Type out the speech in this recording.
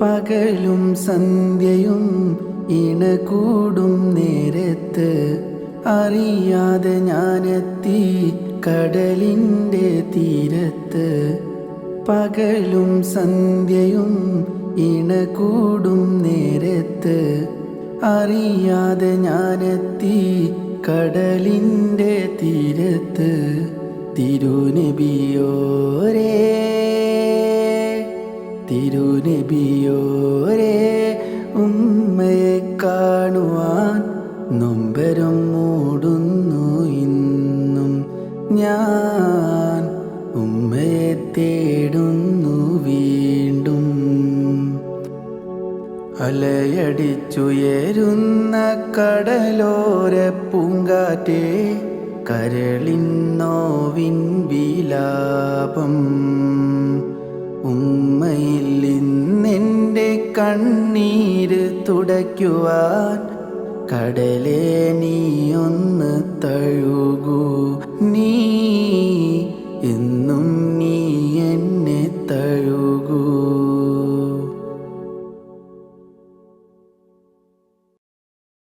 പകലും സന്ധ്യയും ഇണകൂടും നേരത്ത് അറിയാതെ ഞാനെത്തി കടലിൻ്റെ തീരത്ത്. പകലും സന്ധ്യയും ഇണകൂടും നേരത്ത് അറിയാതെ ഞാനെത്തി കടലിൻ്റെ തീരത്ത്. തിരുനബിയോരേ തിരുനബിയോരേ ഉമ്മയെ കാണുവാൻ നൊമ്പരം മൂടുന്നു ഇന്നും ഞാൻ. ഉമ്മയെ തേടുന്നു വീണ്ടും. അലയടിച്ചുയരുന്ന കടലോര പൂങ്കാറ്റേ, കരളിൻ നോവിൻ വിലാപം. ഉമ്മയിൽ നിന്നെൻ്റെ കണ്ണീര് തുടയ്ക്കുവാൻ കടലേ നീ ഒന്ന് തഴുകൂ. നീ